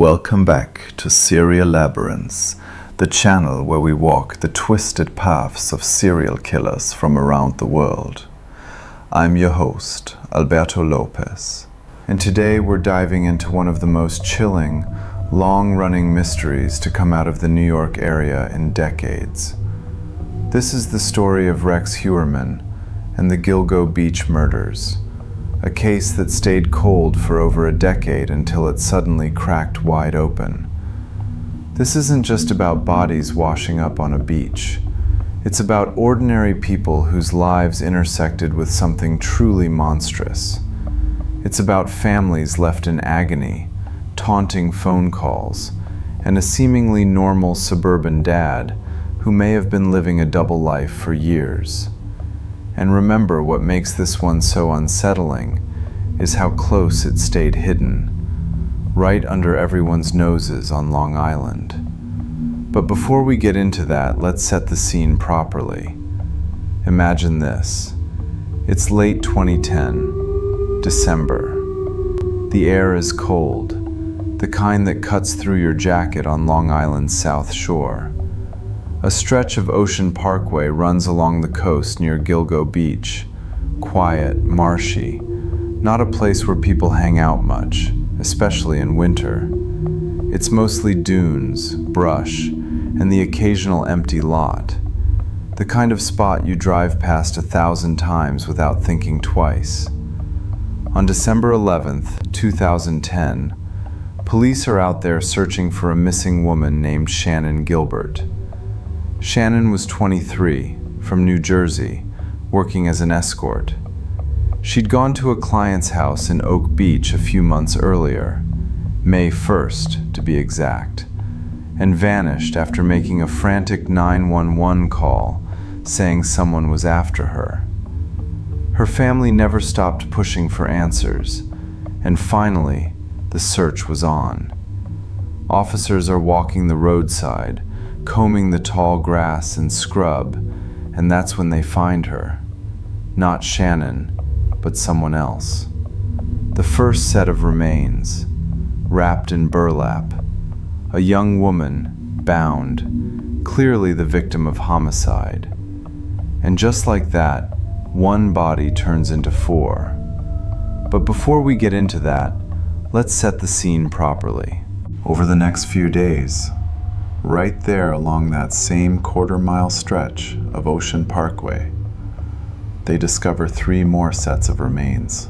Welcome back to Serial Labyrinths, the channel where we walk the twisted paths of serial killers from around the world. I'm your host, Alberto Lopez, and today we're diving into one of the most chilling, long-running mysteries to come out of the New York area in decades. This is the story of Rex Heuermann and the Gilgo Beach murders, a case that stayed cold for over a decade until it suddenly cracked wide open. This isn't just about bodies washing up on a beach. It's about ordinary people whose lives intersected with something truly monstrous. It's about families left in agony, taunting phone calls, and a seemingly normal suburban dad who may have been living a double life for years. And remember, what makes this one so unsettling is how close it stayed hidden, right under everyone's noses on Long Island. But before we get into that, let's set the scene properly. Imagine this. It's late 2010, December. The air is cold, the kind that cuts through your jacket on Long Island's South Shore. A stretch of Ocean Parkway runs along the coast near Gilgo Beach, quiet, marshy, not a place where people hang out much, especially in winter. It's mostly dunes, brush, and the occasional empty lot, the kind of spot you drive past 1,000 times without thinking twice. On December 11th, 2010, police are out there searching for a missing woman named Shannon Gilbert. Shannon was 23, from New Jersey, working as an escort. She'd gone to a client's house in Oak Beach a few months earlier, May 1st to be exact, and vanished after making a frantic 911 call saying someone was after her. Her family never stopped pushing for answers, and finally, the search was on. Officers are walking the roadside, combing the tall grass and scrub, and that's when they find her. Not Shannon, but someone else. The first set of remains, wrapped in burlap. A young woman, bound, clearly the victim of homicide. And just like that, one body turns into four. But before we get into that, let's set the scene properly. Over the next few days, right there along that same quarter-mile stretch of Ocean Parkway, they discover 3 more sets of remains.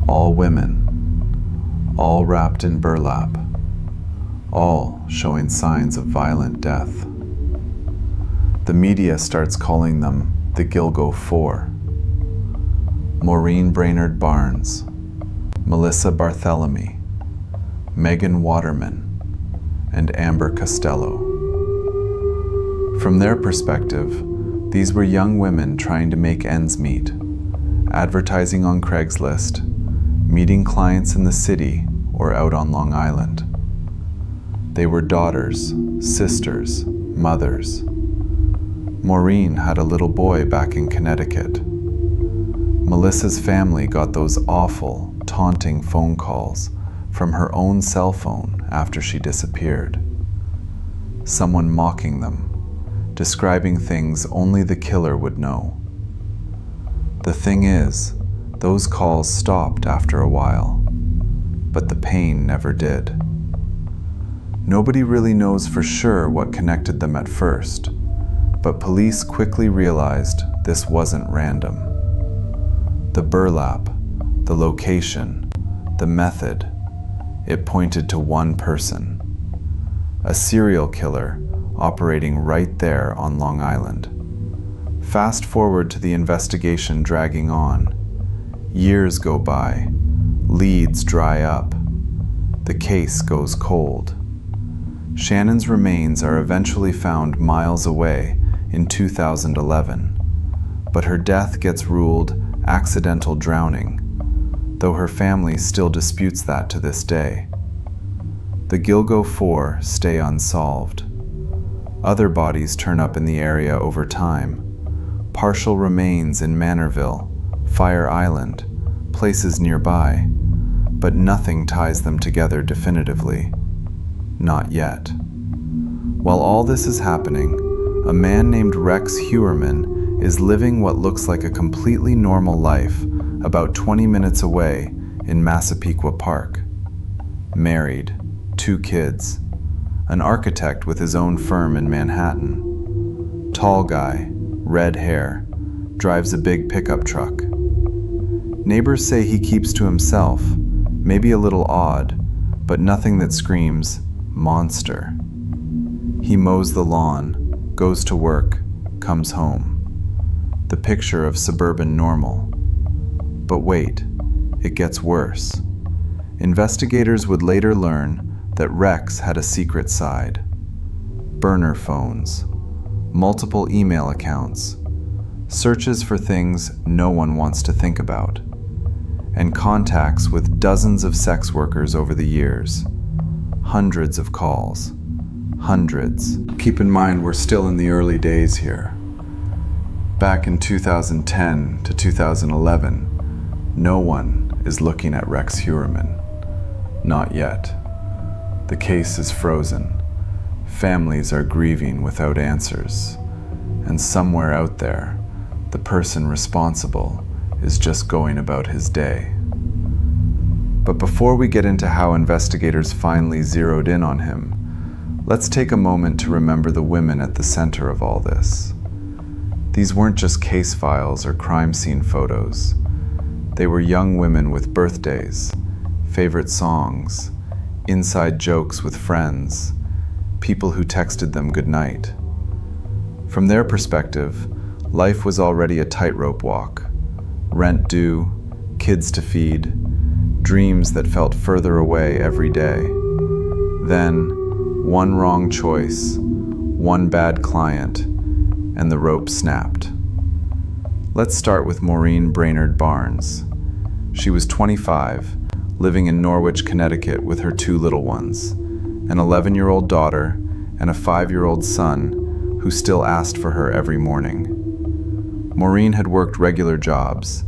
All women, all wrapped in burlap, all showing signs of violent death. The media starts calling them the Gilgo Four: Maureen Brainerd Barnes, Melissa Barthelemy, Megan Waterman, and Amber Costello. From their perspective, these were young women trying to make ends meet, advertising on Craigslist, meeting clients in the city or out on Long Island. They were daughters, sisters, mothers. Maureen had a little boy back in Connecticut. Melissa's family got those awful, taunting phone calls from her own cell phone after she disappeared. Someone mocking them, describing things only the killer would know. The thing is, those calls stopped after a while, but the pain never did. Nobody really knows for sure what connected them at first, but police quickly realized this wasn't random. The burlap, the location, the method, it pointed to one person, a serial killer operating right there on Long Island. Fast forward to the investigation dragging on. Years go by, leads dry up, the case goes cold. Shannon's remains are eventually found miles away in 2011, but her death gets ruled accidental drowning, though her family still disputes that to this day. The Gilgo Four stay unsolved. Other bodies turn up in the area over time. Partial remains in Manorville, Fire Island, places nearby. but nothing ties them together definitively. Not yet. While all this is happening, a man named Rex Heuermann is living what looks like a completely normal life about 20 minutes away in Massapequa Park. Married, 2 kids, an architect with his own firm in Manhattan. Tall guy, red hair, drives a big pickup truck. Neighbors say he keeps to himself, maybe a little odd, but nothing that screams monster. He mows the lawn, goes to work, comes home. The picture of suburban normal. But wait, it gets worse. Investigators would later learn that Rex had a secret side. Burner phones, multiple email accounts, searches for things no one wants to think about, and contacts with dozens of sex workers over the years. Hundreds of calls. Hundreds. Keep in mind, we're still in the early days here. Back in 2010 to 2011, no one is looking at Rex Heuermann. Not yet. The case is frozen. Families are grieving without answers. And somewhere out there, the person responsible is just going about his day. But before we get into how investigators finally zeroed in on him, let's take a moment to remember the women at the center of all this. These weren't just case files or crime scene photos. They were young women with birthdays, favorite songs, inside jokes with friends, people who texted them goodnight. From their perspective, life was already a tightrope walk. Rent due, kids to feed, dreams that felt further away every day. Then, one wrong choice, one bad client, and the rope snapped. Let's start with Maureen Brainerd Barnes. She was 25, living in Norwich, Connecticut with her 2 little ones, an 11-year-old daughter and a 5-year-old son who still asked for her every morning. Maureen had worked regular jobs,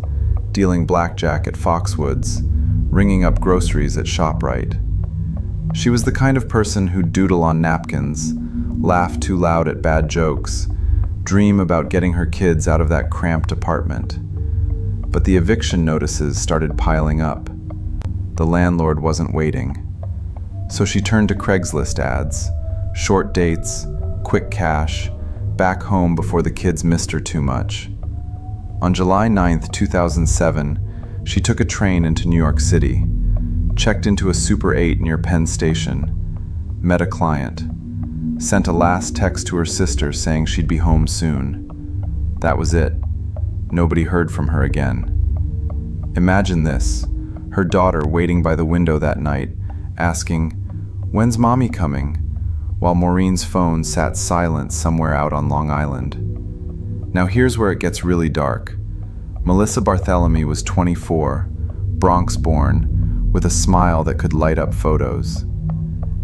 dealing blackjack at Foxwoods, ringing up groceries at ShopRite. She was the kind of person who'd doodle on napkins, laugh too loud at bad jokes, dream about getting her kids out of that cramped apartment. But the eviction notices started piling up. The landlord wasn't waiting. So she turned to Craigslist ads, short dates, quick cash, back home before the kids missed her too much. On July 9th, 2007, she took a train into New York City, checked into a Super 8 near Penn Station, met a client, sent a last text to her sister saying she'd be home soon. That was it. Nobody heard from her again. Imagine this, her daughter waiting by the window that night, asking, "When's mommy coming?" while Maureen's phone sat silent somewhere out on Long Island. Now here's where it gets really dark. Melissa Barthélemy was 24, Bronx-born, with a smile that could light up photos.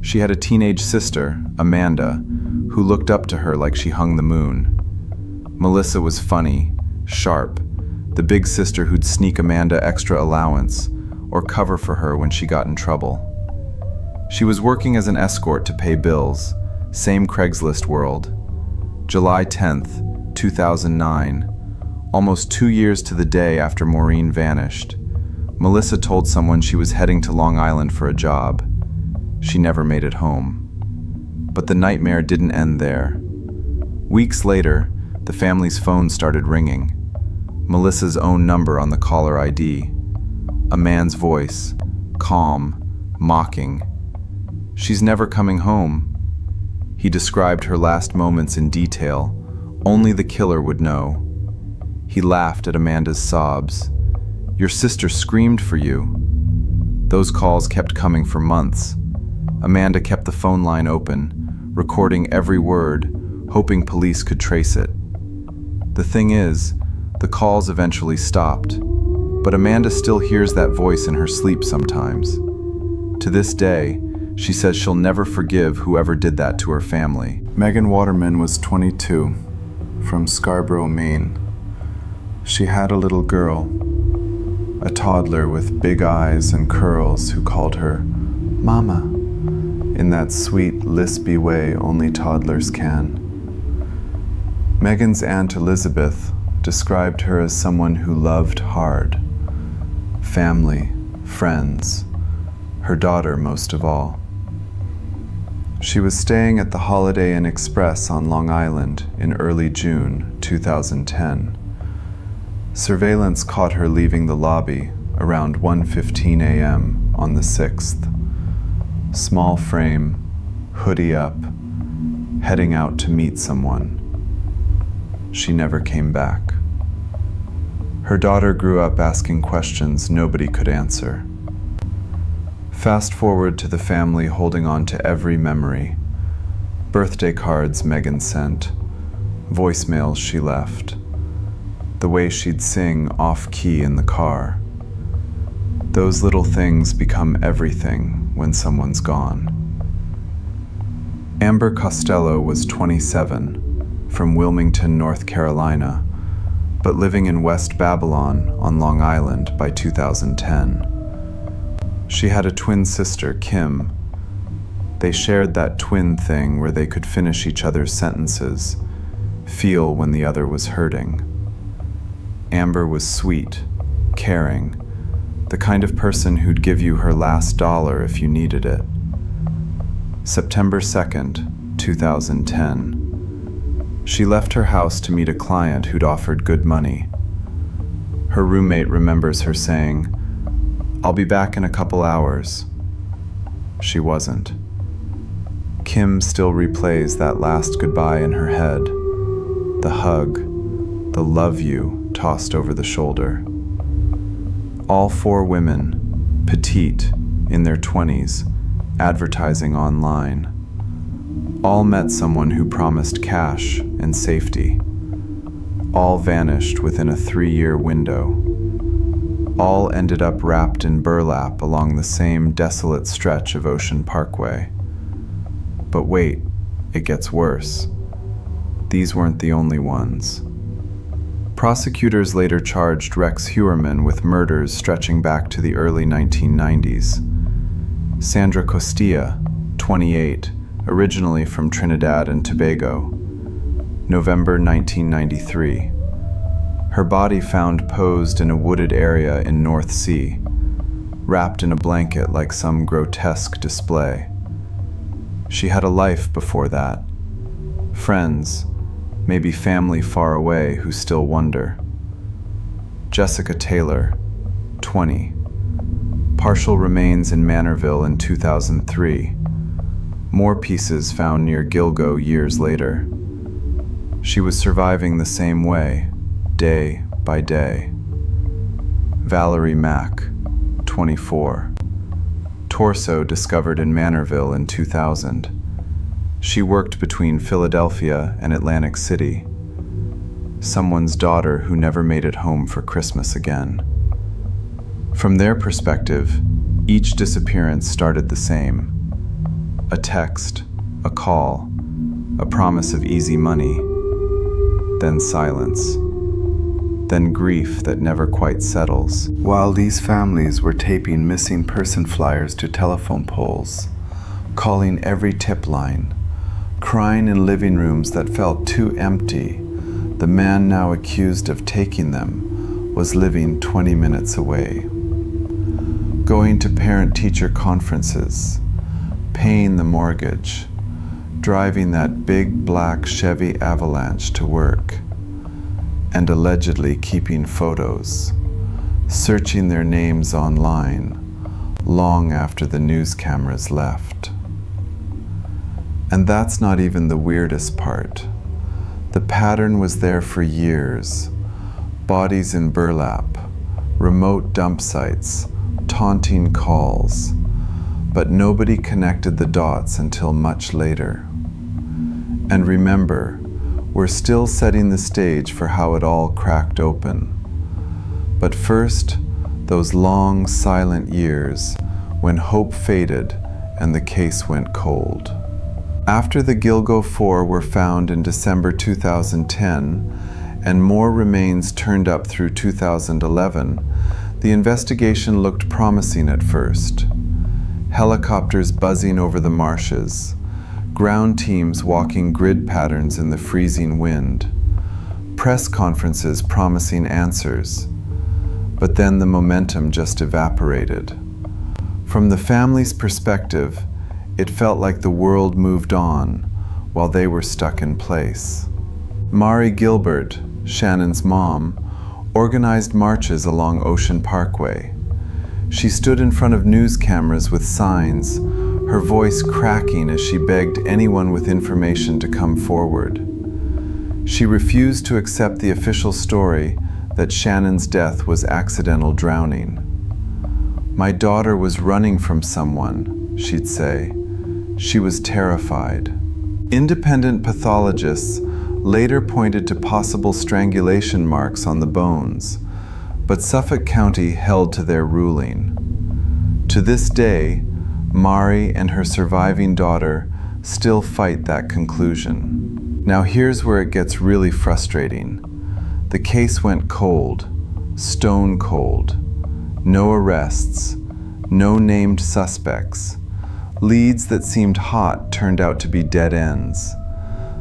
She had a teenage sister, Amanda, who looked up to her like she hung the moon. Melissa was funny, sharp, the big sister who'd sneak Amanda extra allowance or cover for her when she got in trouble. She was working as an escort to pay bills, same Craigslist world. July 10th, 2009, almost 2 years to the day after Maureen vanished, Melissa told someone she was heading to Long Island for a job. She never made it home. But the nightmare didn't end there. Weeks later, the family's phone started ringing. Melissa's own number on the caller ID. A man's voice, calm, mocking. "She's never coming home." He described her last moments in detail. Only the killer would know. He laughed at Amanda's sobs. "Your sister screamed for you." Those calls kept coming for months. Amanda kept the phone line open, recording every word, hoping police could trace it. The thing is, the calls eventually stopped, but Amanda still hears that voice in her sleep sometimes. To this day, she says she'll never forgive whoever did that to her family. Megan Waterman was 22, from Scarborough, Maine. She had a little girl, a toddler with big eyes and curls who called her Mama in that sweet, lispy way only toddlers can. Megan's Aunt Elizabeth described her as someone who loved hard. Family, friends, her daughter most of all. She was staying at the Holiday Inn Express on Long Island in early June 2010. Surveillance caught her leaving the lobby around 1:15 a.m. on the 6th. Small frame, hoodie up, heading out to meet someone. She never came back. Her daughter grew up asking questions nobody could answer. Fast forward to the family holding on to every memory. Birthday cards Megan sent, voicemails she left, the way she'd sing off-key in the car. Those little things become everything when someone's gone. Amber Costello was 27, from Wilmington, North Carolina, but living in West Babylon on Long Island by 2010. She had a twin sister, Kim. They shared that twin thing where they could finish each other's sentences, feel when the other was hurting. Amber was sweet, caring, the kind of person who'd give you her last dollar if you needed it. September 2nd, 2010. She left her house to meet a client who'd offered good money. Her roommate remembers her saying, "I'll be back in a couple hours." She wasn't. Kim still replays that last goodbye in her head, the hug, the love you tossed over the shoulder. All four women, petite, in their 20s, advertising online. All met someone who promised cash and safety. All vanished within a 3-year window. All ended up wrapped in burlap along the same desolate stretch of Ocean Parkway. But wait, it gets worse. These weren't the only ones. Prosecutors later charged Rex Heuermann with murders stretching back to the early 1990s. Sandra Costilla, 28, originally from Trinidad and Tobago. November 1993. Her body found posed in a wooded area in North Sea, wrapped in a blanket like some grotesque display. She had a life before that. Friends, maybe family far away who still wonder. Jessica Taylor, 20. Partial remains in Manorville in 2003. More pieces found near Gilgo years later. She was surviving the same way, day by day. Valerie Mack, 24. Torso discovered in Manorville in 2000. She worked between Philadelphia and Atlantic City. Someone's daughter who never made it home for Christmas again. From their perspective, each disappearance started the same. A text, a call, a promise of easy money, then silence, then grief that never quite settles. While these families were taping missing person flyers to telephone poles, calling every tip line, crying in living rooms that felt too empty, the man now accused of taking them was living 20 minutes away. Going to parent-teacher conferences, paying the mortgage, driving that big black Chevy Avalanche to work, and allegedly keeping photos, searching their names online long after the news cameras left. And that's not even the weirdest part. The pattern was there for years. Bodies in burlap, remote dump sites, taunting calls, but nobody connected the dots until much later. And remember, we're still setting the stage for how it all cracked open. But first, those long, silent years when hope faded and the case went cold. After the Gilgo 4 were found in December 2010, and more remains turned up through 2011, The investigation looked promising at first. Helicopters buzzing over the marshes, ground teams walking grid patterns in the freezing wind, press conferences promising answers. But then the momentum just evaporated. From the family's perspective, it felt like the world moved on while they were stuck in place. Mari Gilbert, Shannon's mom, organized marches along Ocean Parkway. She stood in front of news cameras with signs, her voice cracking as she begged anyone with information to come forward. She refused to accept the official story that Shannon's death was accidental drowning. "My daughter was running from someone," she'd say. She was terrified. Independent pathologists later pointed to possible strangulation marks on the bones, but Suffolk County held to their ruling. To this day, Mari and her surviving daughter still fight that conclusion. Now here's where it gets really frustrating. The case went cold, stone cold. No arrests, no named suspects. Leads that seemed hot turned out to be dead ends.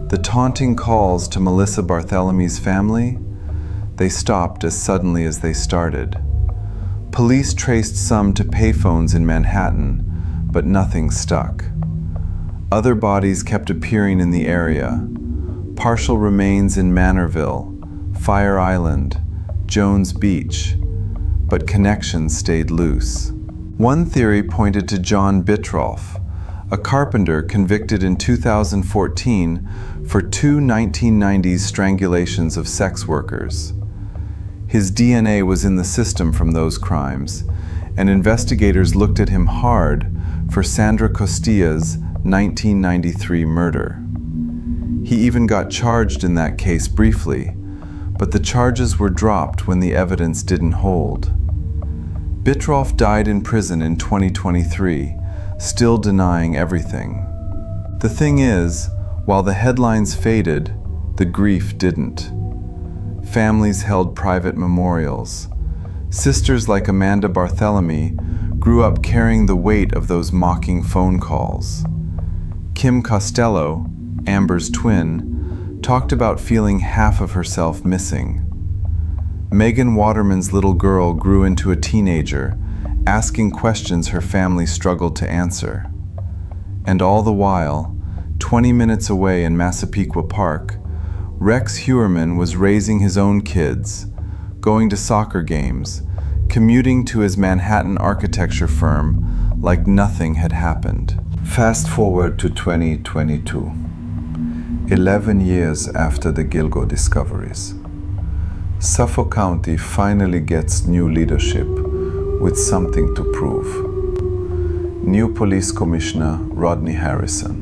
The taunting calls to Melissa Barthelomy's family, they stopped as suddenly as they started. Police traced some to payphones in Manhattan, but nothing stuck. Other bodies kept appearing in the area. Partial remains in Manorville, Fire Island, Jones Beach, but connections stayed loose. One theory pointed to John Bittrolff, a carpenter convicted in 2014 for two 1990s strangulations of sex workers. His DNA was in the system from those crimes, and investigators looked at him hard for Sandra Costilla's 1993 murder. He even got charged in that case briefly, but the charges were dropped when the evidence didn't hold. Bittrolff died in prison in 2023, still denying everything. The thing is, while the headlines faded, the grief didn't. Families held private memorials. Sisters like Amanda Bartholomew grew up carrying the weight of those mocking phone calls. Kim Costello, Amber's twin, talked about feeling half of herself missing. Megan Waterman's little girl grew into a teenager, asking questions her family struggled to answer. And all the while, 20 minutes away in Massapequa Park, Rex Heuermann was raising his own kids, going to soccer games, commuting to his Manhattan architecture firm like nothing had happened. Fast forward to 2022, 11 years after the Gilgo discoveries. Suffolk County finally gets new leadership with something to prove. New Police Commissioner Rodney Harrison,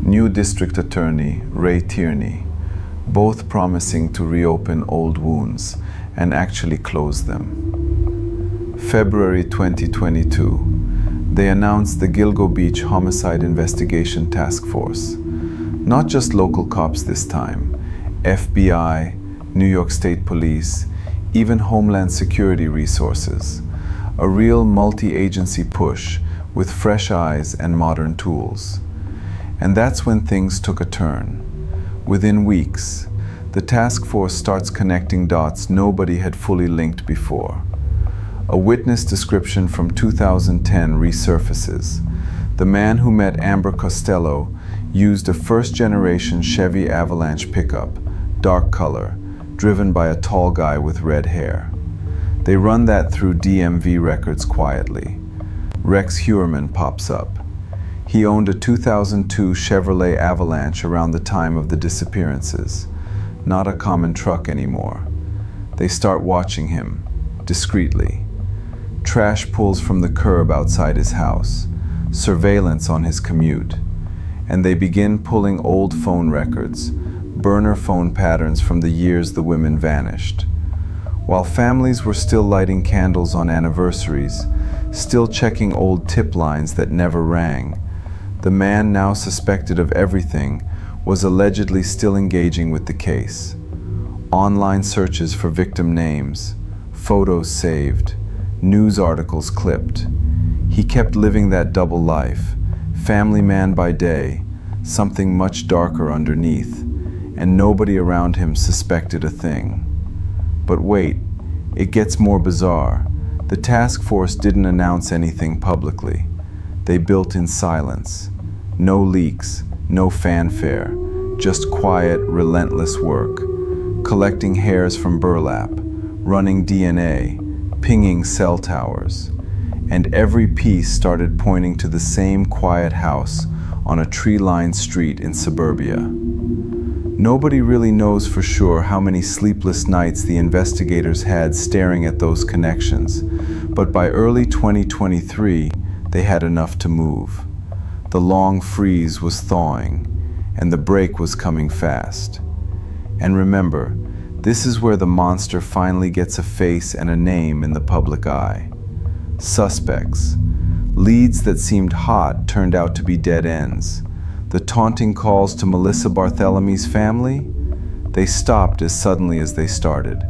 new District Attorney Ray Tierney, both promising to reopen old wounds and actually close them. February 2022, they announced the Gilgo Beach Homicide Investigation Task Force. Not just local cops this time, FBI, New York State Police, even Homeland Security resources. A real multi-agency push with fresh eyes and modern tools. And that's when things took a turn. Within weeks, the task force starts connecting dots nobody had fully linked before. A witness description from 2010 resurfaces. The man who met Amber Costello used a first-generation Chevy Avalanche pickup, dark color, driven by a tall guy with red hair. They run that through DMV records quietly. Rex Heuermann pops up. He owned a 2002 Chevrolet Avalanche around the time of the disappearances. Not a common truck anymore. They start watching him, discreetly. Trash pulls from the curb outside his house, surveillance on his commute, and they begin pulling old phone records, burner phone patterns from the years the women vanished. While families were still lighting candles on anniversaries, still checking old tip lines that never rang, the man now suspected of everything was allegedly still engaging with the case. Online searches for victim names, photos saved, news articles clipped. He kept living that double life, family man by day, something much darker underneath, and nobody around him suspected a thing. But wait, it gets more bizarre. The task force didn't announce anything publicly. They built in silence. No leaks, no fanfare, just quiet, relentless work. Collecting hairs from burlap, running DNA, pinging cell towers. And every piece started pointing to the same quiet house on a tree-lined street in suburbia. Nobody really knows for sure how many sleepless nights the investigators had staring at those connections, but by early 2023, they had enough to move. The long freeze was thawing, and the break was coming fast. And remember, this is where the monster finally gets a face and a name in the public eye. Suspects. Leads that seemed hot turned out to be dead ends. The taunting calls to Melissa Barthelomy's family? They stopped as suddenly as they started.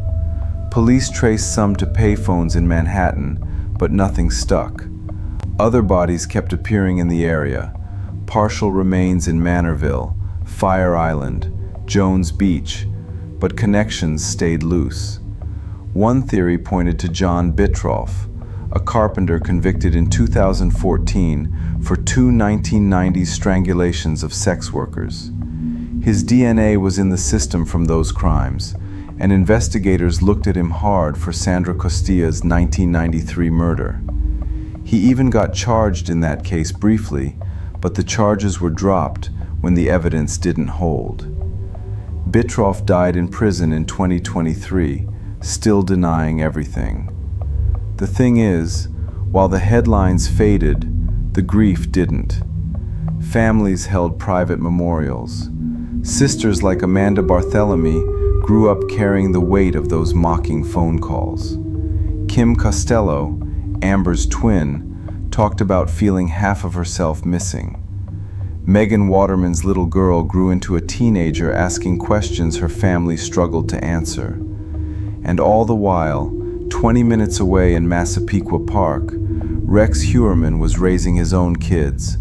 Police traced some to payphones in Manhattan, but nothing stuck. Other bodies kept appearing in the area. Partial remains in Manorville, Fire Island, Jones Beach, but connections stayed loose. One theory pointed to John Bittroff, a carpenter convicted in 2014 for two 1990s strangulations of sex workers. His DNA was in the system from those crimes, and investigators looked at him hard for Sandra Costilla's 1993 murder. He even got charged in that case briefly, but the charges were dropped when the evidence didn't hold. Bittroff died in prison in 2023, still denying everything. The thing is, while the headlines faded, the grief didn't. Families held private memorials. Sisters like Amanda Bartholomew grew up carrying the weight of those mocking phone calls. Kim Costello, Amber's twin, talked about feeling half of herself missing. Megan Waterman's little girl grew into a teenager asking questions her family struggled to answer. And all the while, 20 minutes away in Massapequa Park, Rex Heuermann was raising his own kids,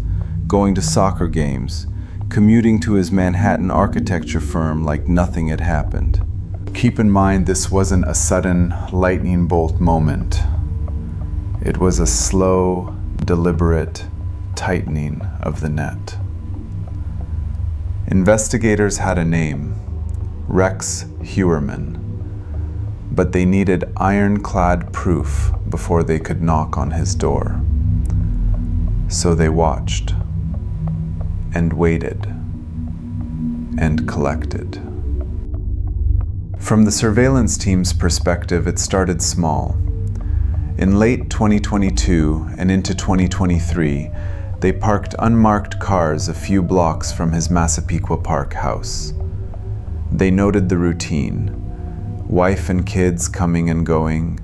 going to soccer games, commuting to his Manhattan architecture firm like nothing had happened. Keep in mind, this wasn't a sudden lightning bolt moment. It was a slow, deliberate tightening of the net. Investigators had a name, Rex Heuermann, but they needed ironclad proof before they could knock on his door. So they watched, and waited, and collected. From the surveillance team's perspective, it started small. In late 2022 and into 2023, they parked unmarked cars a few blocks from his Massapequa Park house. They noted the routine. Wife and kids coming and going,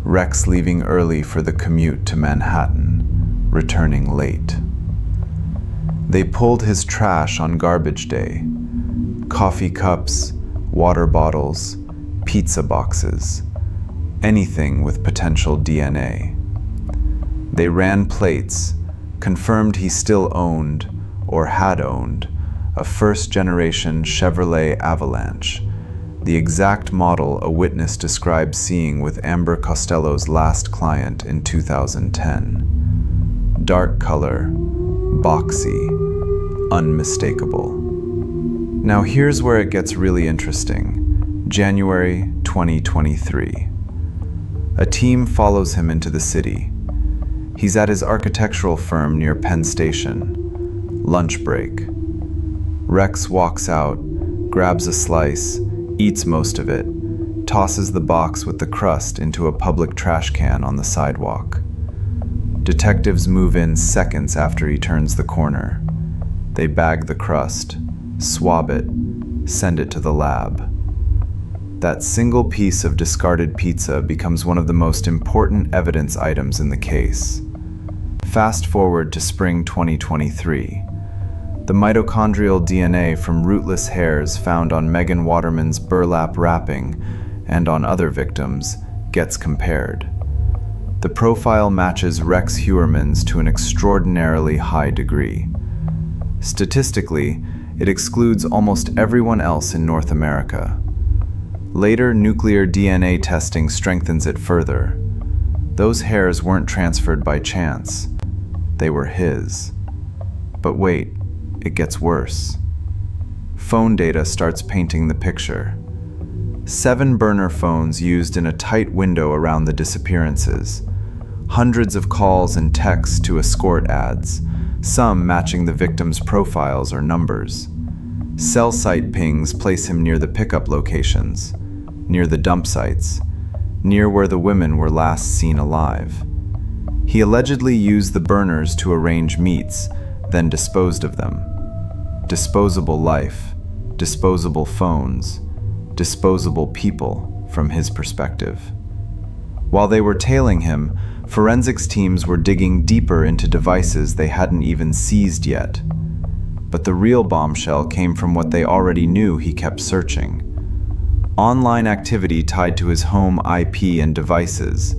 Rex leaving early for the commute to Manhattan, returning late. They pulled his trash on garbage day. Coffee cups, water bottles, pizza boxes, anything with potential DNA. They ran plates, confirmed he still owned, or had owned, a first-generation Chevrolet Avalanche, the exact model a witness described seeing with Amber Costello's last client in 2010. Dark color, boxy, unmistakable. Now here's where it gets really interesting. January 2023. A team follows him into the city. He's at his architectural firm near Penn Station. Lunch break. Rex walks out, grabs a slice, eats most of it, tosses the box with the crust into a public trash can on the sidewalk. Detectives move in seconds after he turns the corner. They bag the crust, swab it, send it to the lab. That single piece of discarded pizza becomes one of the most important evidence items in the case. Fast forward to spring 2023. The mitochondrial DNA from rootless hairs found on Megan Waterman's burlap wrapping and on other victims gets compared. The profile matches Rex Heuermann's to an extraordinarily high degree. Statistically, it excludes almost everyone else in North America. Later nuclear DNA testing strengthens it further. Those hairs weren't transferred by chance. They were his. But wait, it gets worse. Phone data starts painting the picture. 7 burner phones used in a tight window around the disappearances. Hundreds of calls and texts to escort ads, some matching the victims' profiles or numbers. Cell site pings place him near the pickup locations, near the dump sites, near where the women were last seen alive. He allegedly used the burners to arrange meets, then disposed of them. Disposable life, disposable phones, disposable people from his perspective. While they were tailing him, forensics teams were digging deeper into devices they hadn't even seized yet. But the real bombshell came from what they already knew he kept searching. Online activity tied to his home IP and devices.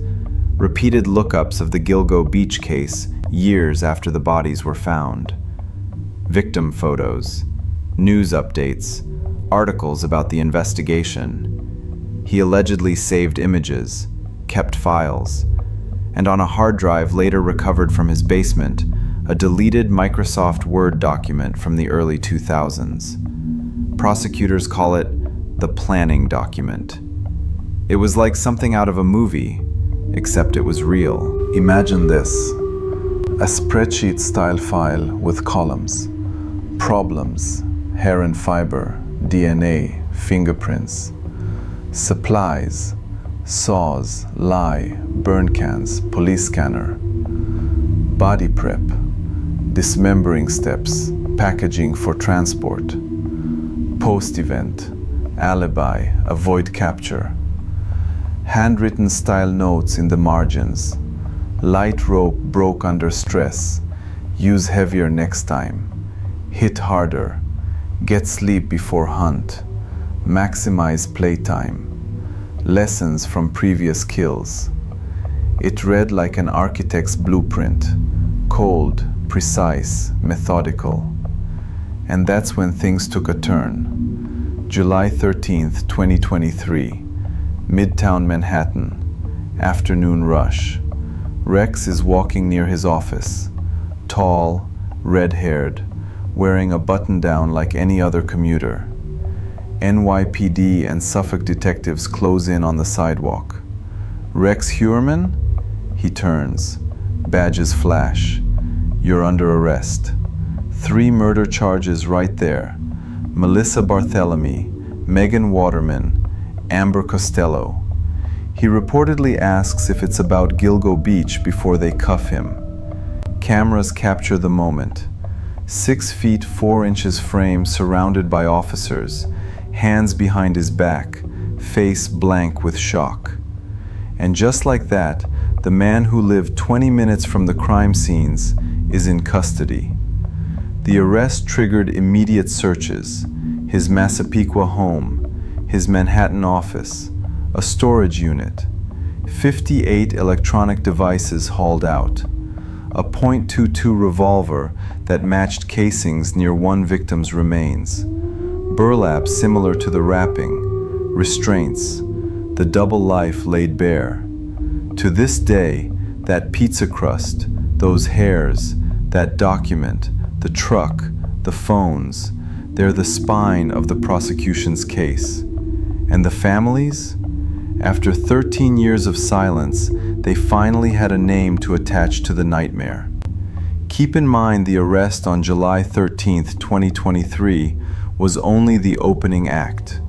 Repeated lookups of the Gilgo Beach case years after the bodies were found. Victim photos, news updates, articles about the investigation. He allegedly saved images, kept files, and on a hard drive later recovered from his basement, a deleted Microsoft Word document from the early 2000s. Prosecutors call it the planning document. It was like something out of a movie, except it was real. Imagine this: a spreadsheet-style file with columns, problems, hair and fiber, DNA, fingerprints, supplies, saws, lye, burn cans, police scanner, body prep, dismembering steps, packaging for transport, post-event, alibi, avoid capture, handwritten style notes in the margins, light rope broke under stress, use heavier next time, hit harder, get sleep before hunt, maximize playtime, lessons from previous kills. It read like an architect's blueprint, cold, precise, methodical. And that's when things took a turn. July 13th, 2023, Midtown Manhattan, afternoon rush. Rex is walking near his office, tall, red-haired, wearing a button-down like any other commuter. NYPD and Suffolk detectives close in on the sidewalk. Rex Heuermann? He turns. Badges flash. You're under arrest. 3 murder charges right there. Melissa Barthélemy, Megan Waterman, Amber Costello. He reportedly asks if it's about Gilgo Beach before they cuff him. Cameras capture the moment. 6 feet 4 inches frame surrounded by officers, hands behind his back, face blank with shock. And just like that, the man who lived 20 minutes from the crime scenes is in custody. The arrest triggered immediate searches: his Massapequa home, his Manhattan office, a storage unit, 58 electronic devices hauled out, a .22 revolver that matched casings near one victim's remains, burlap similar to the wrapping, restraints, the double life laid bare. To this day, that pizza crust, those hairs, that document, the truck, the phones, they're the spine of the prosecution's case. And the families? After 13 years of silence, they finally had a name to attach to the nightmare. Keep in mind the arrest on July 13th, 2023 was only the opening act.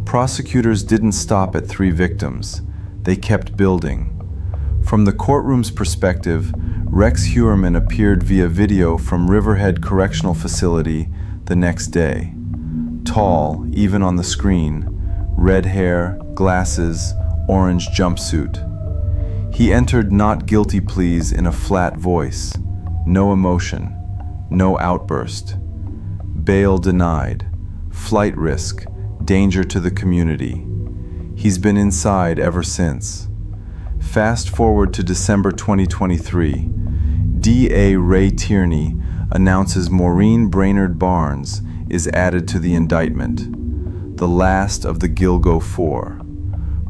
Prosecutors didn't stop at 3 victims. They kept building. From the courtroom's perspective, Rex Heuermann appeared via video from Riverhead Correctional Facility the next day. Tall, even on the screen, red hair, glasses, orange jumpsuit. He entered not guilty pleas in a flat voice. No emotion, no outburst. Bail denied, flight risk, danger to the community. He's been inside ever since. Fast forward to December 2023. DA Ray Tierney announces Maureen Brainerd Barnes is added to the indictment, the last of the Gilgo Four.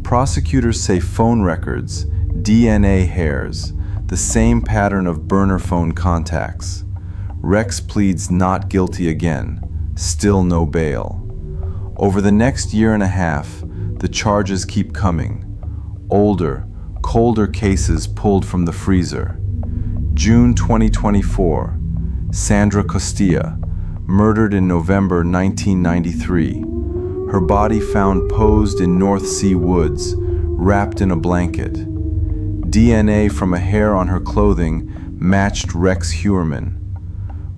Prosecutors say phone records, DNA hairs, the same pattern of burner phone contacts. Rex pleads not guilty again, still no bail. Over the next year and a half, the charges keep coming. Older, colder cases pulled from the freezer. June 2024, Sandra Costilla, murdered in November 1993. Her body found posed in North Sea woods, wrapped in a blanket. DNA from a hair on her clothing matched Rex Heuermann.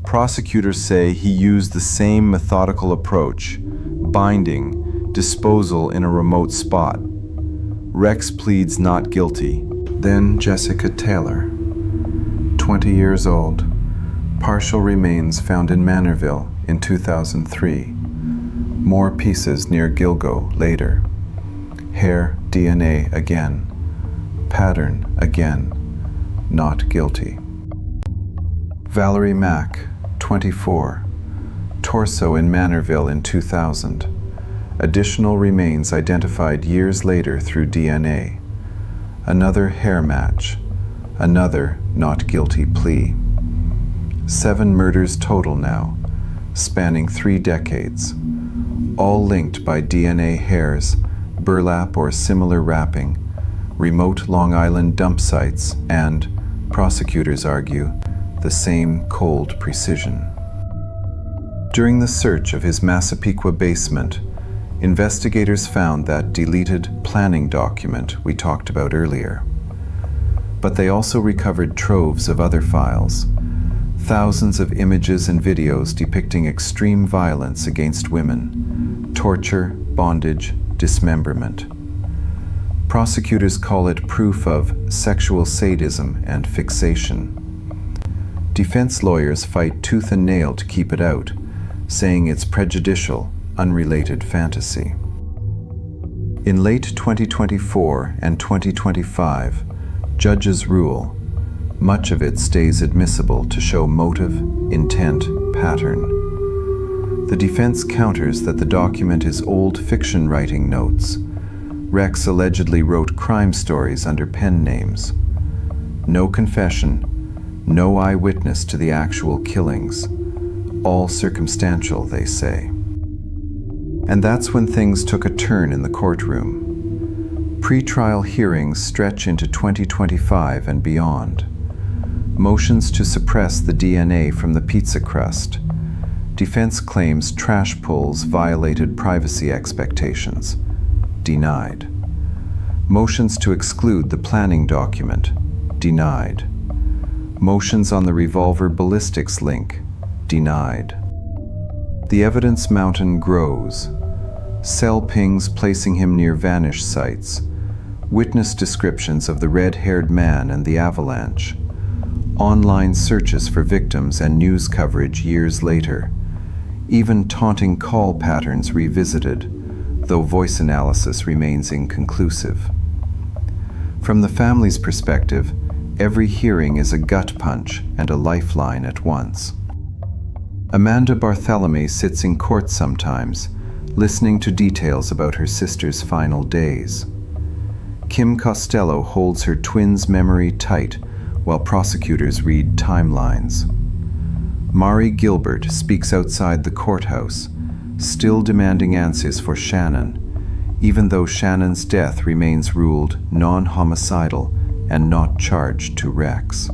Prosecutors say he used the same methodical approach, binding, disposal in a remote spot. Rex pleads not guilty. Then Jessica Taylor, 20 years old, partial remains found in Manorville in 2003. More pieces near Gilgo later. Hair DNA again. Pattern again. Not guilty. Valerie Mack, 24. Torso in Manorville in 2000. Additional remains identified years later through DNA. Another hair match. Another not guilty plea. 7 murders total now, spanning 3 decades. All linked by DNA hairs, burlap or similar wrapping, remote Long Island dump sites, and, prosecutors argue, the same cold precision. During the search of his Massapequa basement, investigators found that deleted planning document we talked about earlier. But they also recovered troves of other files, thousands of images and videos depicting extreme violence against women, torture, bondage, dismemberment. Prosecutors call it proof of sexual sadism and fixation. Defense lawyers fight tooth and nail to keep it out, saying it's prejudicial, unrelated fantasy. In late 2024 and 2025, judges rule. Much of it stays admissible to show motive, intent, pattern. The defense counters that the document is old fiction writing notes. Rex allegedly wrote crime stories under pen names. No confession, no eyewitness to the actual killings. All circumstantial, they say. And that's when things took a turn in the courtroom. Pre-trial hearings stretch into 2025 and beyond. Motions to suppress the DNA from the pizza crust. Defense claims trash pulls violated privacy expectations. Denied. Motions to exclude the planning document. Denied. Motions on the revolver ballistics link. Denied. The evidence mountain grows. Cell pings placing him near vanish sites. Witness descriptions of the red-haired man and the avalanche. Online searches for victims and news coverage years later. Even taunting call patterns revisited, though voice analysis remains inconclusive. From the family's perspective, every hearing is a gut punch and a lifeline at once. Amanda Barthelemy sits in court sometimes, listening to details about her sister's final days. Kim Costello holds her twin's memory tight while prosecutors read timelines. Mari Gilbert speaks outside the courthouse, still demanding answers for Shannon, even though Shannon's death remains ruled non-homicidal and not charged to Rex.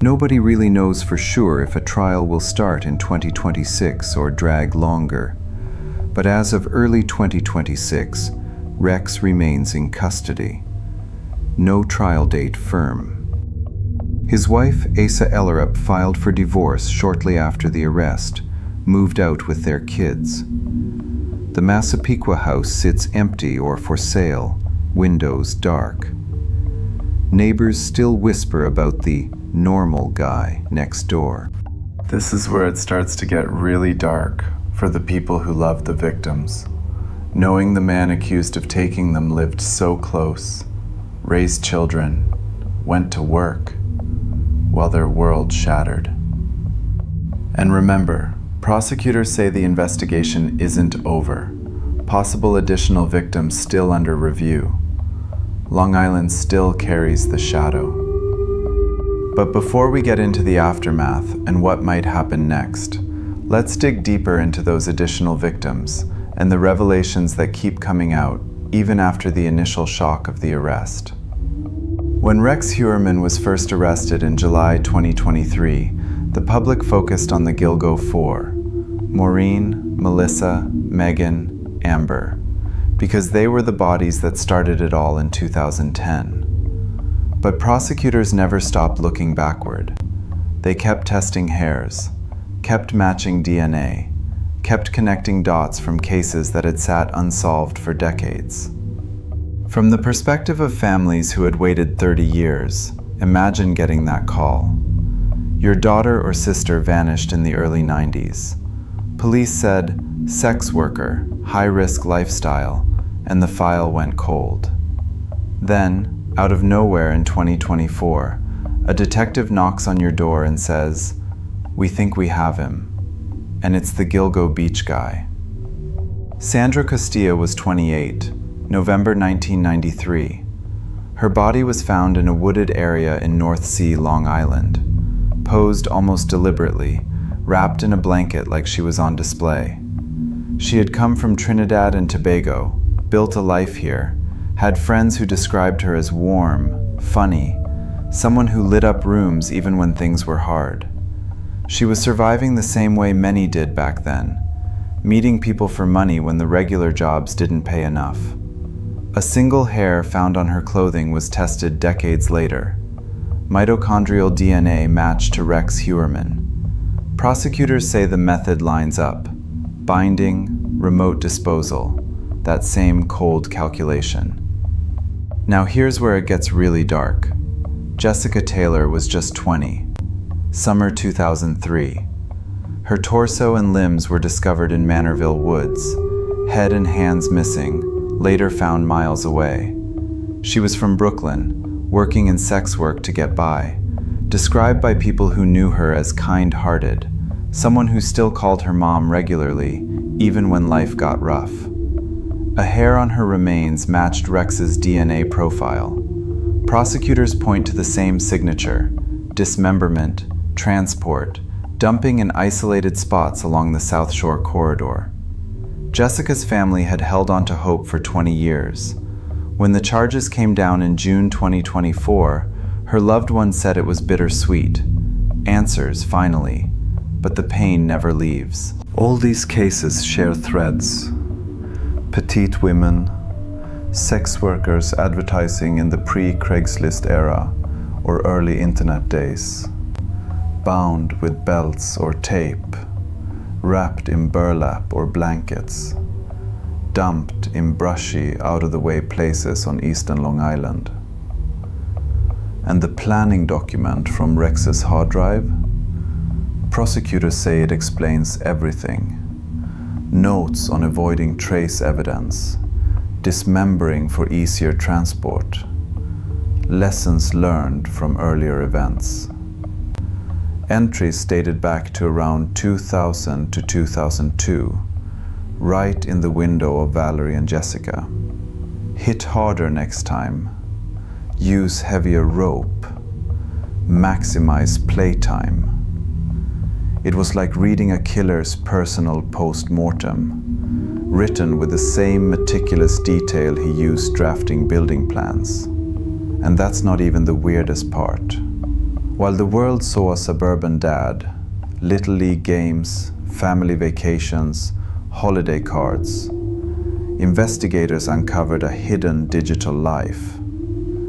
Nobody really knows for sure if a trial will start in 2026 or drag longer, but as of early 2026, Rex remains in custody. No trial date firm. His wife, Asa Ellerup, filed for divorce shortly after the arrest, moved out with their kids. The Massapequa house sits empty or for sale, windows dark. Neighbors still whisper about the normal guy next door. This is where it starts to get really dark for the people who love the victims. Knowing the man accused of taking them lived so close, raised children, went to work, while their world shattered. And remember, prosecutors say the investigation isn't over. Possible additional victims still under review. Long Island still carries the shadow. But before we get into the aftermath and what might happen next, let's dig deeper into those additional victims and the revelations that keep coming out even after the initial shock of the arrest. When Rex Heuermann was first arrested in July 2023, the public focused on the Gilgo Four: Maureen, Melissa, Megan, Amber, because they were the bodies that started it all in 2010. But prosecutors never stopped looking backward. They kept testing hairs, kept matching DNA, kept connecting dots from cases that had sat unsolved for decades. From the perspective of families who had waited 30 years, imagine getting that call. Your daughter or sister vanished in the early 90s. Police said, sex worker, high-risk lifestyle, and the file went cold. Then, out of nowhere in 2024, a detective knocks on your door and says, "We think we have him." And it's the Gilgo Beach guy. Sandra Costilla was 28, November 1993. Her body was found in a wooded area in North Sea, Long Island, posed almost deliberately, wrapped in a blanket like she was on display. She had come from Trinidad and Tobago, built a life here, had friends who described her as warm, funny, someone who lit up rooms even when things were hard. She was surviving the same way many did back then, meeting people for money when the regular jobs didn't pay enough. A single hair found on her clothing was tested decades later. Mitochondrial DNA matched to Rex Heuermann. Prosecutors say the method lines up: binding, remote disposal, that same cold calculation. Now here's where it gets really dark. Jessica Taylor was just 20. Summer 2003. Her torso and limbs were discovered in Manorville Woods, head and hands missing, later found miles away. She was from Brooklyn, working in sex work to get by, described by people who knew her as kind-hearted, someone who still called her mom regularly, even when life got rough. A hair on her remains matched Rex's DNA profile. Prosecutors point to the same signature: dismemberment, transport, dumping in isolated spots along the South Shore corridor. Jessica's family had held on to hope for 20 years. When the charges came down in June 2024, her loved one said it was bittersweet. Answers, finally, but the pain never leaves. All these cases share threads. Petite women, sex workers advertising in the pre-Craigslist era or early internet days, bound with belts or tape, wrapped in burlap or blankets, dumped in brushy, out-of-the-way places on eastern Long Island. And the planning document from Rex's hard drive? Prosecutors say it explains everything. Notes on avoiding trace evidence, dismembering for easier transport, lessons learned from earlier events. Entries dated back to around 2000 to 2002, right in the window of Valerie and Jessica. Hit harder next time. Use heavier rope. Maximize playtime. It was like reading a killer's personal post-mortem, written with the same meticulous detail he used drafting building plans. And that's not even the weirdest part. While the world saw a suburban dad, little league games, family vacations, holiday cards, investigators uncovered a hidden digital life.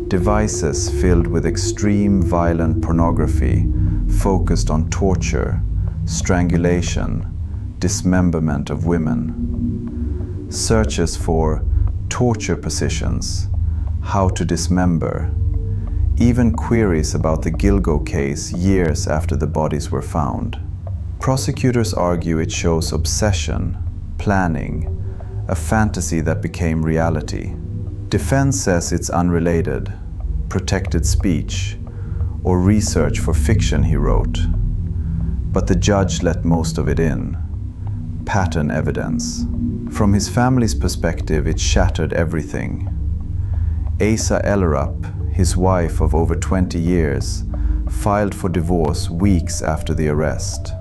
Devices filled with extreme violent pornography focused on torture, strangulation, dismemberment of women. Searches for torture positions, how to dismember, even queries about the Gilgo case years after the bodies were found. Prosecutors argue it shows obsession, planning, a fantasy that became reality. Defense says it's unrelated, protected speech, or research for fiction he wrote. But the judge let most of it in. Pattern evidence. From his family's perspective, it shattered everything. Asa Ellerup, his wife of over 20 years, filed for divorce weeks after the arrest.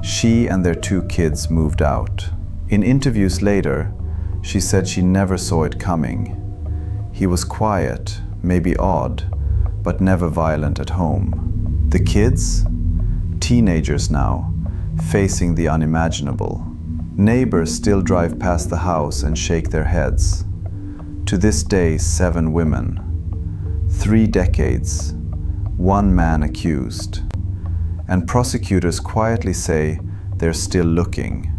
She and their 2 kids moved out. In interviews later, she said she never saw it coming. He was quiet, maybe odd, but never violent at home. The kids? Teenagers now, facing the unimaginable. Neighbors still drive past the house and shake their heads. To this day, 7 women. 3 decades. 1 man accused. And prosecutors quietly say they're still looking.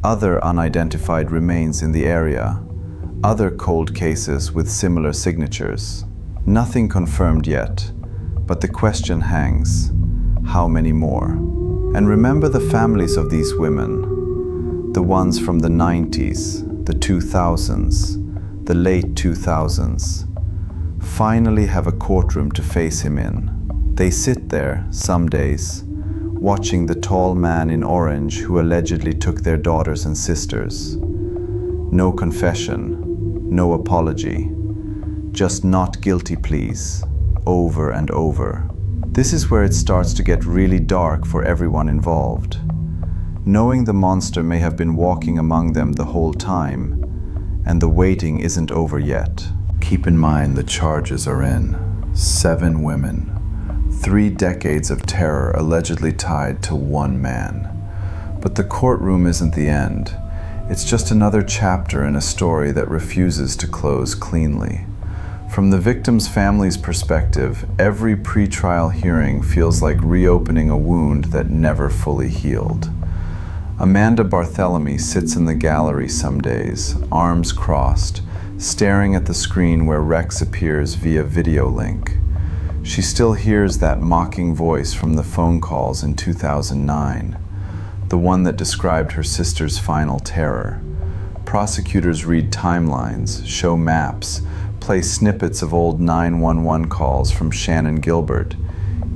Other unidentified remains in the area. Other cold cases with similar signatures. Nothing confirmed yet, but the question hangs. How many more? And remember the families of these women. The ones from the 90s, the 2000s, the late 2000s. Finally have a courtroom to face him in. They sit there, some days, watching the tall man in orange who allegedly took their daughters and sisters. No confession, no apology, just not guilty pleas, over and over. This is where it starts to get really dark for everyone involved. Knowing the monster may have been walking among them the whole time, and the waiting isn't over yet. Keep in mind the charges are in. 7 women. 3 decades of terror allegedly tied to 1 man. But the courtroom isn't the end. It's just another chapter in a story that refuses to close cleanly. From the victim's family's perspective, every pretrial hearing feels like reopening a wound that never fully healed. Amanda Barthelemy sits in the gallery some days, arms crossed, staring at the screen where Rex appears via video link. She still hears that mocking voice from the phone calls in 2009, the one that described her sister's final terror. Prosecutors read timelines, show maps, play snippets of old 911 calls from Shannon Gilbert,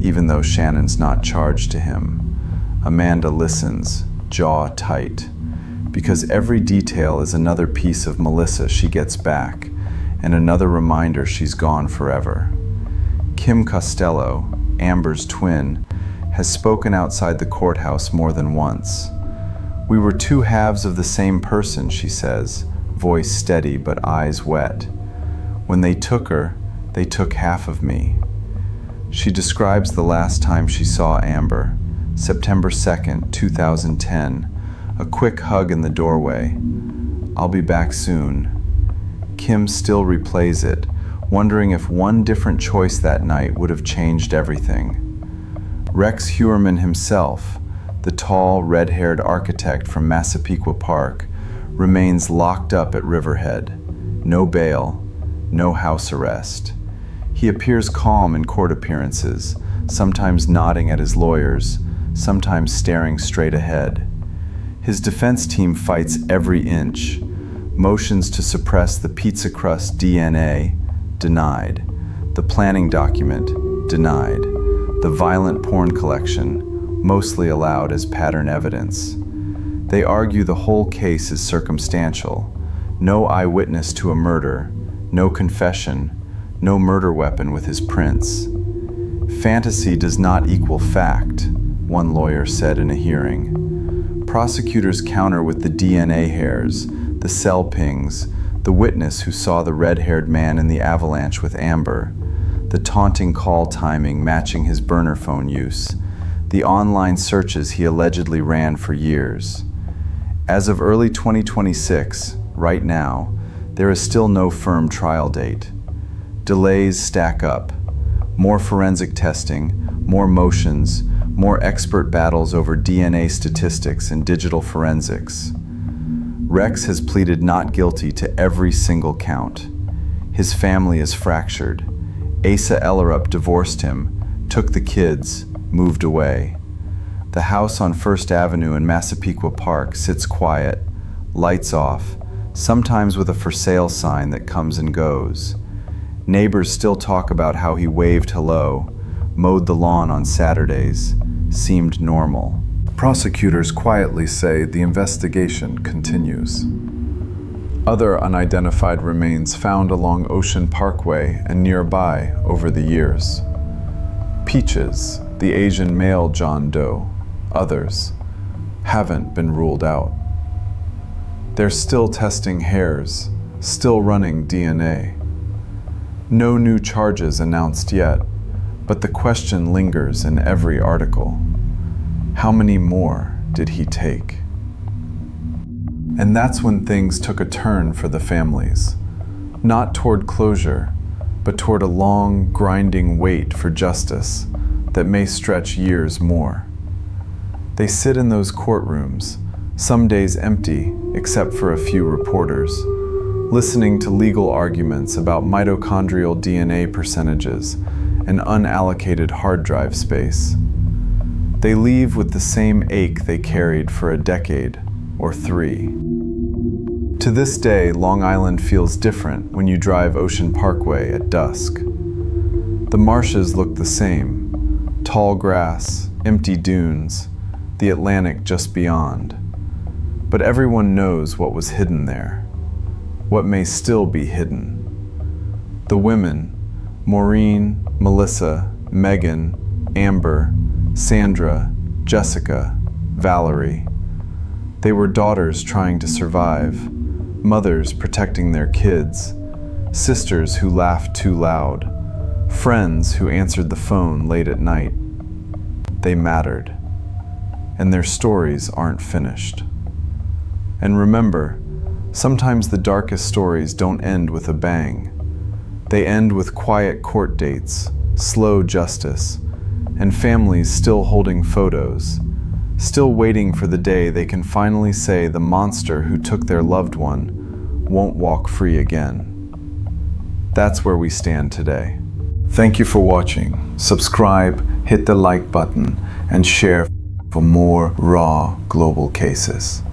even though Shannon's not charged to him. Amanda listens, jaw tight, because every detail is another piece of Melissa she gets back, and another reminder she's gone forever. Kim Costello, Amber's twin, has spoken outside the courthouse more than once. "We were 2 halves of the same person," she says, voice steady but eyes wet. "When they took her, they took half of me." She describes the last time she saw Amber, September 2nd, 2010, a quick hug in the doorway. "I'll be back soon." Kim still replays it, wondering if one different choice that night would have changed everything. Rex Heuermann himself, the tall, red-haired architect from Massapequa Park, remains locked up at Riverhead. No bail, no house arrest. He appears calm in court appearances, sometimes nodding at his lawyers, sometimes staring straight ahead. His defense team fights every inch. Motions to suppress the pizza crust DNA, denied. The planning document, denied. The violent porn collection, mostly allowed as pattern evidence. They argue the whole case is circumstantial. No eyewitness to a murder, no confession, no murder weapon with his prints. Fantasy does not equal fact, one lawyer said in a hearing. Prosecutors counter with the DNA hairs, the cell pings, the witness who saw the red-haired man in the avalanche with Amber, the taunting call timing matching his burner phone use, the online searches he allegedly ran for years. As of early 2026, right now, there is still no firm trial date. Delays stack up. More forensic testing, more motions, more expert battles over DNA statistics and digital forensics. Rex has pleaded not guilty to every single count. His family is fractured. Asa Ellerup divorced him, took the kids, moved away. The house on First Avenue in Massapequa Park sits quiet, lights off, sometimes with a for sale sign that comes and goes. Neighbors still talk about how he waved hello, mowed the lawn on Saturdays, seemed normal. Prosecutors quietly say the investigation continues. Other unidentified remains found along Ocean Parkway and nearby over the years. Peaches, the Asian male John Doe, others, haven't been ruled out. They're still testing hairs, still running DNA. No new charges announced yet, but the question lingers in every article. How many more did he take? And that's when things took a turn for the families. Not toward closure, but toward a long, grinding wait for justice that may stretch years more. They sit in those courtrooms, some days empty except for a few reporters, listening to legal arguments about mitochondrial DNA percentages and unallocated hard drive space. They leave with the same ache they carried for a decade or 3. To this day, Long Island feels different when you drive Ocean Parkway at dusk. The marshes look the same: tall grass, empty dunes, the Atlantic just beyond. But everyone knows what was hidden there, what may still be hidden. The women, Maureen, Melissa, Megan, Amber, Sandra, Jessica, Valerie. They were daughters trying to survive, mothers protecting their kids, sisters who laughed too loud, friends who answered the phone late at night. They mattered, and their stories aren't finished. And remember, sometimes the darkest stories don't end with a bang. They end with quiet court dates, slow justice, and families still holding photos, still waiting for the day they can finally say the monster who took their loved one won't walk free again. That's where we stand today. Thank you for watching. Subscribe, hit the like button, and share for more raw global cases.